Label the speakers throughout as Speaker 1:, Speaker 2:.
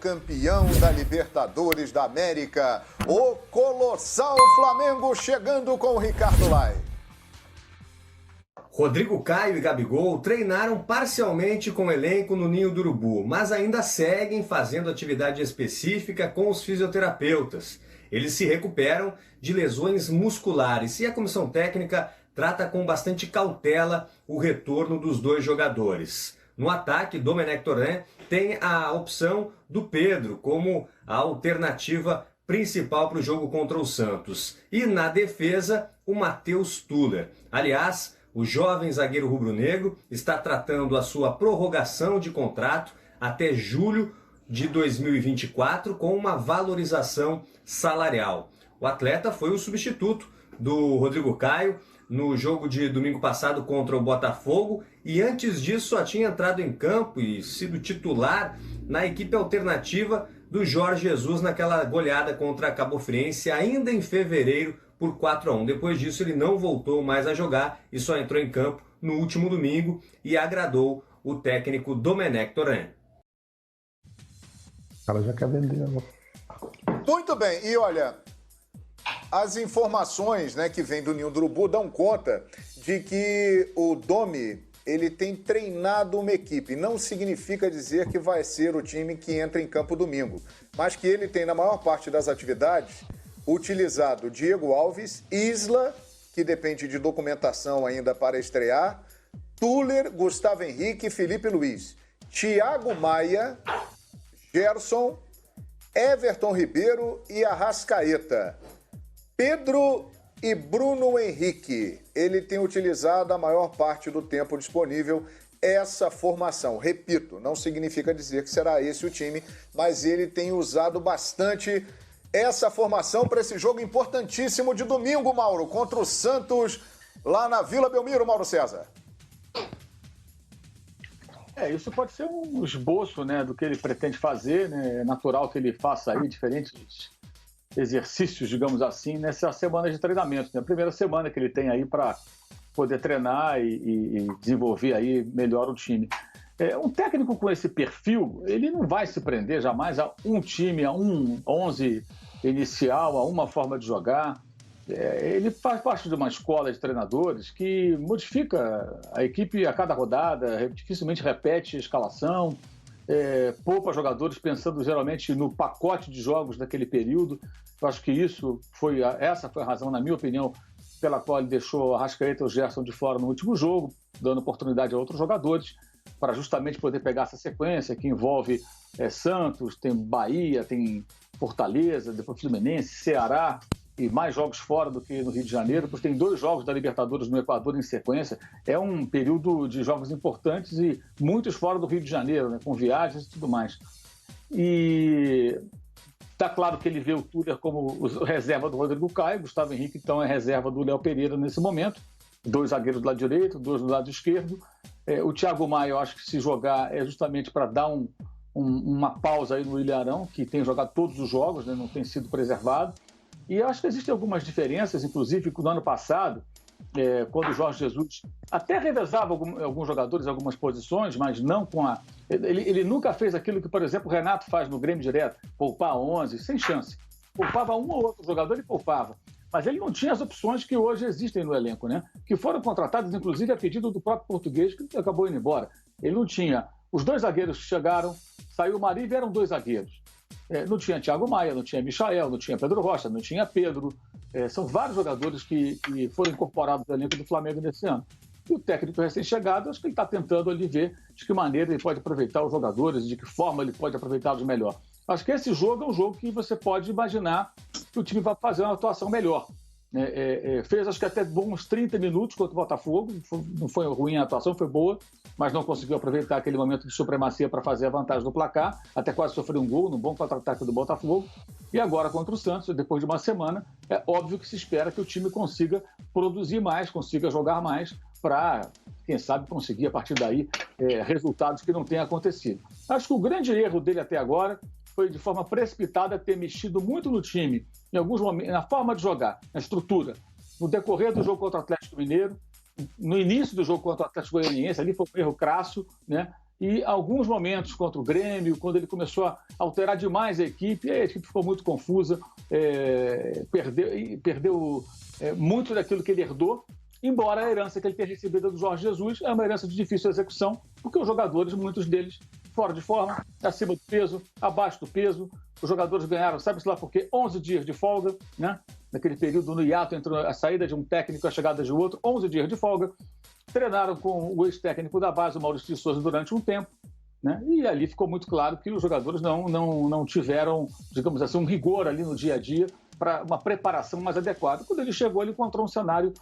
Speaker 1: campeão da Libertadores da América, o colossal Flamengo, chegando com o Ricardo Lai.
Speaker 2: Rodrigo Caio e Gabigol treinaram parcialmente com o elenco no Ninho do Urubu, mas ainda seguem fazendo atividade específica com os fisioterapeutas. Eles se recuperam de lesões musculares e a comissão técnica trata com bastante cautela o retorno dos dois jogadores. No ataque, Domenech Torrent tem a opção do Pedro como a alternativa principal para o jogo contra o Santos. E na defesa, o Matheus Tuller. Aliás, o jovem zagueiro rubro-negro está tratando a sua prorrogação de contrato até julho de 2024 com uma valorização salarial. O atleta foi o substituto do Rodrigo Caio no jogo de domingo passado contra o Botafogo e antes disso só tinha entrado em campo e sido titular na equipe alternativa do Jorge Jesus naquela goleada contra a Cabo Friense ainda em fevereiro por 4-1. Depois disso ele não voltou mais a jogar e só entrou em campo no último domingo e agradou o técnico Domenech Torrent.
Speaker 3: O cara já quer vender agora.
Speaker 1: Muito bem, e olha, as informações, né, que vêm do Ninho do Urubu dão conta de que o Domi, ele tem treinado uma equipe. Não significa dizer que vai ser o time que entra em campo domingo, mas que ele tem, na maior parte das atividades, utilizado Diego Alves, Isla, que depende de documentação ainda para estrear, Tuller, Gustavo Henrique e Felipe Luiz, Thiago Maia, Gerson, Everton Ribeiro e Arrascaeta. Pedro e Bruno Henrique, ele tem utilizado a maior parte do tempo disponível essa formação. Repito, não significa dizer que será esse o time, mas ele tem usado bastante essa formação para esse jogo importantíssimo de domingo, Mauro, contra o Santos, lá na Vila Belmiro, Mauro César.
Speaker 4: Isso pode ser um esboço, né, do que ele pretende fazer, né? É natural que ele faça aí diferentes exercícios, digamos assim, nessa semana de treinamento, né? A primeira semana que ele tem aí para poder treinar e desenvolver aí melhor o time. Um técnico com esse perfil, ele não vai se prender jamais a um time, a um 11 inicial, a uma forma de jogar. Ele faz parte de uma escola de treinadores que modifica a equipe a cada rodada, dificilmente repete a escalação, poupa jogadores pensando geralmente no pacote de jogos daquele período. Eu acho que essa foi a razão, na minha opinião, pela qual ele deixou a Arrascaeta e o Gerson de fora no último jogo, dando oportunidade a outros jogadores, para justamente poder pegar essa sequência que envolve Santos, tem Bahia, tem Fortaleza, depois Fluminense, Ceará, e mais jogos fora do que no Rio de Janeiro, porque tem 2 jogos da Libertadores no Equador em sequência. É um período de jogos importantes e muitos fora do Rio de Janeiro, né, com viagens e tudo mais. E está claro que ele vê o Tuller como reserva do Rodrigo Caio, Gustavo Henrique então é reserva do Léo Pereira nesse momento, 2 zagueiros do lado direito, 2 do lado esquerdo. O Thiago Maia, eu acho que se jogar é justamente para dar uma pausa aí no Ilharão, que tem jogado todos os jogos, né, não tem sido preservado. E eu acho que existem algumas diferenças, inclusive no ano passado, quando o Jorge Jesus até revezava alguns jogadores em algumas posições, mas não com a... Ele nunca fez aquilo que, por exemplo, o Renato faz no Grêmio direto, poupar 11, sem chance. Poupava um ou outro jogador e poupava. Mas ele não tinha as opções que hoje existem no elenco, né? Que foram contratadas, inclusive, a pedido do próprio português, que acabou indo embora. Ele não tinha... Os 2 zagueiros que chegaram, saiu o Maria e vieram 2 zagueiros. Não tinha Thiago Maia, não tinha Michael, não tinha Pedro Rocha, não tinha Pedro. São vários jogadores que foram incorporados ao elenco do Flamengo nesse ano. E o técnico recém-chegado, acho que ele está tentando ali ver de que maneira ele pode aproveitar os jogadores, de que forma ele pode aproveitá-los melhor. Acho que esse jogo é um jogo que você pode imaginar que o time vai fazer uma atuação melhor. Fez acho que até bons 30 minutos contra o Botafogo, não foi ruim a atuação, foi boa, mas não conseguiu aproveitar aquele momento de supremacia para fazer a vantagem do placar, até quase sofreu um gol no bom contra-ataque do Botafogo. E agora contra o Santos, depois de uma semana, é óbvio que se espera que o time consiga produzir mais, consiga jogar mais, para, quem sabe, conseguir a partir daí resultados que não tenham acontecido. Acho que o grande erro dele até agora foi, de forma precipitada, ter mexido muito no time, em alguns momentos, na forma de jogar, na estrutura. No decorrer do jogo contra o Atlético Mineiro, no início do jogo contra o Atlético Goianiense, ali foi um erro crasso, né? E alguns momentos contra o Grêmio, quando ele começou a alterar demais a equipe, aí a equipe ficou muito confusa, perdeu muito daquilo que ele herdou, embora a herança que ele tenha recebido do Jorge Jesus é uma herança de difícil execução, porque os jogadores, muitos deles, fora de forma, acima do peso, abaixo do peso, os jogadores ganharam, sabe-se lá por quê, 11 dias de folga, né? Naquele período no hiato entre a saída de um técnico e a chegada de outro, 11 dias de folga, treinaram com o ex-técnico da base, o Maurício de Souza, durante um tempo, né? E ali ficou muito claro que os jogadores não tiveram, digamos assim, um rigor ali no dia a dia para uma preparação mais adequada. Quando ele chegou, ele encontrou um cenário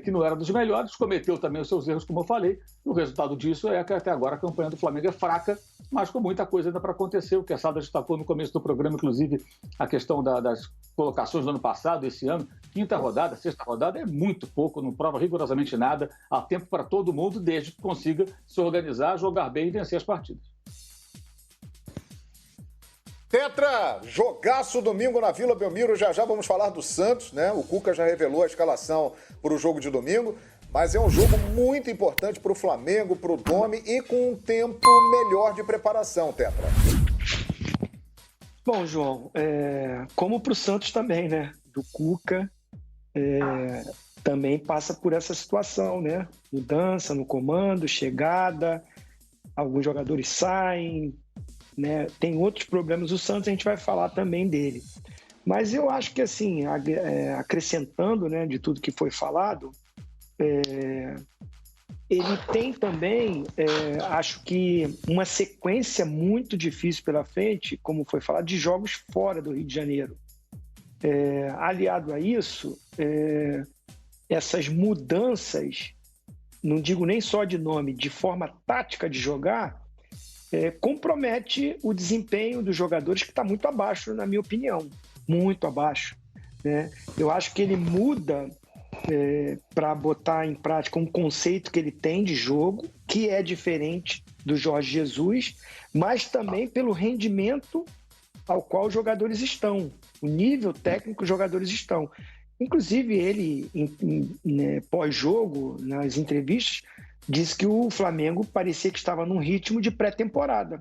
Speaker 4: que não era dos melhores, cometeu também os seus erros, como eu falei, e o resultado disso é que até agora a campanha do Flamengo é fraca, mas com muita coisa ainda para acontecer. O que a Sada destacou no começo do programa, inclusive a questão das colocações do ano passado, esse ano, quinta rodada, sexta rodada, é muito pouco, não prova rigorosamente nada, há tempo para todo mundo, desde que consiga se organizar, jogar bem e vencer as partidas.
Speaker 1: Tetra, jogaço domingo na Vila Belmiro, já vamos falar do Santos, né? O Cuca já revelou a escalação para o jogo de domingo, mas é um jogo muito importante para o Flamengo, para o Domi e com um tempo melhor de preparação, Tetra.
Speaker 3: Bom, João, como para o Santos também, né? Do Cuca também passa por essa situação, né? Mudança no comando, chegada, alguns jogadores saem, né? Tem outros problemas. O Santos a gente vai falar também dele. Mas eu acho que, assim, acrescentando, né, de tudo que foi falado, ele tem também, acho que, uma sequência muito difícil pela frente, como foi falado, de jogos fora do Rio de Janeiro. Aliado a isso, essas mudanças, não digo nem só de nome, de forma tática de jogar, compromete o desempenho dos jogadores, que está muito abaixo, na minha opinião, muito abaixo, né? Eu acho que ele muda para botar em prática um conceito que ele tem de jogo, que é diferente do Jorge Jesus, mas também pelo rendimento ao qual os jogadores estão, o nível técnico que os jogadores estão. Inclusive, ele, pós-jogo, nas entrevistas, disse que o Flamengo parecia que estava num ritmo de pré-temporada.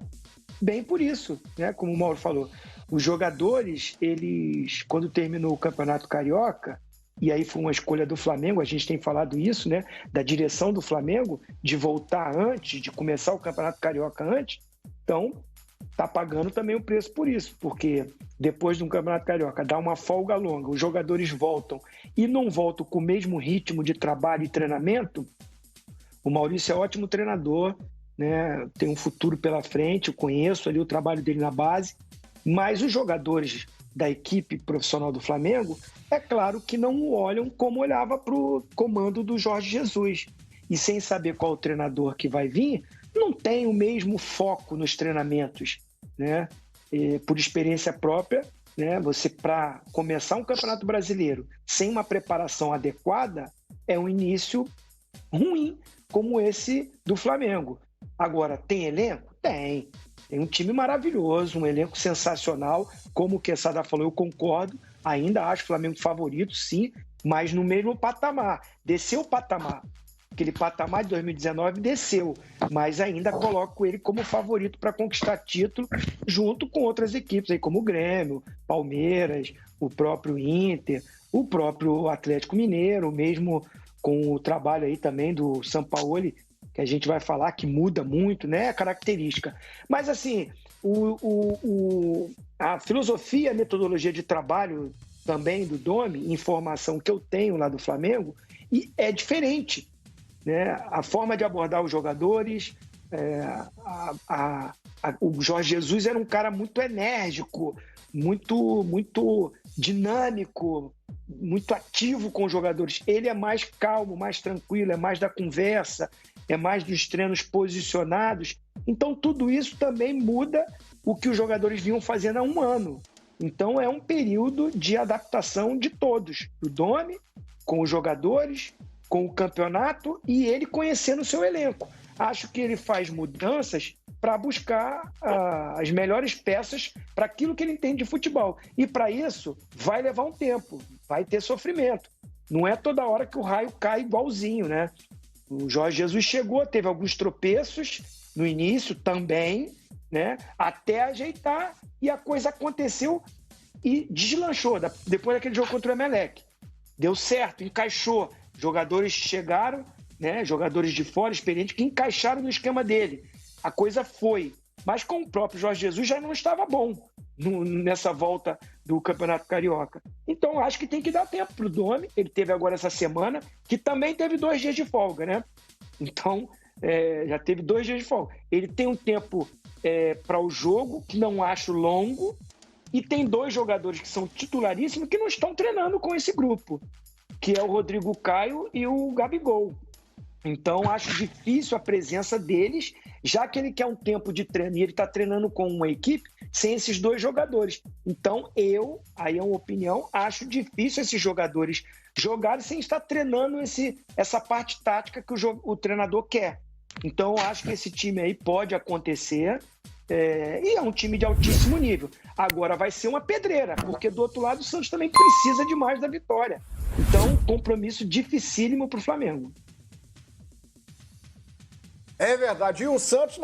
Speaker 3: Bem por isso, né? Como o Mauro falou, os jogadores, eles, quando terminou o Campeonato Carioca, e aí foi uma escolha do Flamengo, a gente tem falado isso, né? Da direção do Flamengo, de voltar antes, de começar o Campeonato Carioca antes, então está pagando também o preço por isso, porque depois de um Campeonato Carioca dá uma folga longa, os jogadores voltam e não voltam com o mesmo ritmo de trabalho e treinamento. O Maurício é ótimo treinador, né? Tem um futuro pela frente, eu conheço ali o trabalho dele na base, mas os jogadores da equipe profissional do Flamengo, é claro que não o olham como olhava para o comando do Jorge Jesus. E sem saber qual o treinador que vai vir, não tem o mesmo foco nos treinamentos, né? Por experiência própria, né? Você, para começar um Campeonato Brasileiro sem uma preparação adequada, é um início ruim, como esse do Flamengo. Agora, tem elenco? Tem. Tem um time maravilhoso, um elenco sensacional. Como o Quesada falou, eu concordo. Ainda acho o Flamengo favorito, sim, mas no mesmo patamar. Desceu o patamar. Aquele patamar de 2019 desceu, mas ainda coloco ele como favorito para conquistar título, junto com outras equipes, aí, como o Grêmio, Palmeiras, o próprio Inter, o próprio Atlético Mineiro, mesmo com o trabalho aí também do Sampaoli, que a gente vai falar que muda muito, né, a característica. Mas, assim, a filosofia, a metodologia de trabalho também do Domi, informação que eu tenho lá do Flamengo, e é diferente, né? A forma de abordar os jogadores, o Jorge Jesus era um cara muito enérgico, muito dinâmico, muito ativo com os jogadores. Ele é mais calmo, mais tranquilo, é mais da conversa, é mais dos treinos posicionados. Então, tudo isso também muda o que os jogadores vinham fazendo há um ano. Então, é um período de adaptação de todos, do Domi, com os jogadores, com o campeonato e ele conhecendo o seu elenco. Acho que ele faz mudanças para buscar as melhores peças para aquilo que ele entende de futebol. E para isso, vai levar um tempo, vai ter sofrimento. Não é toda hora que o raio cai igualzinho, né? O Jorge Jesus chegou, teve alguns tropeços, no início também, né? Até ajeitar, e a coisa aconteceu e deslanchou. Depois daquele jogo contra o Emelec. Deu certo, encaixou. Jogadores chegaram, né? Jogadores de fora, experientes, que encaixaram no esquema dele. A coisa foi. Mas com o próprio Jorge Jesus já não estava bom nessa volta do Campeonato Carioca. Então, acho que tem que dar tempo para o Domi. Ele teve agora essa semana, que também teve 2 dias de folga, né? Então, já teve 2 dias de folga. Ele tem um tempo para o jogo, que não acho longo, e tem 2 jogadores que são titularíssimos que não estão treinando com esse grupo, que é o Rodrigo Caio e o Gabigol. Então, acho difícil a presença deles, já que ele quer um tempo de treino e ele está treinando com uma equipe sem esses 2 jogadores. Então, aí é uma opinião, acho difícil esses jogadores jogarem sem estar treinando essa parte tática que o treinador quer. Então, acho que esse time aí pode acontecer, e é um time de altíssimo nível. Agora vai ser uma pedreira, porque do outro lado o Santos também precisa demais da vitória. Então, compromisso dificílimo para o Flamengo.
Speaker 1: É verdade. E o Santos, na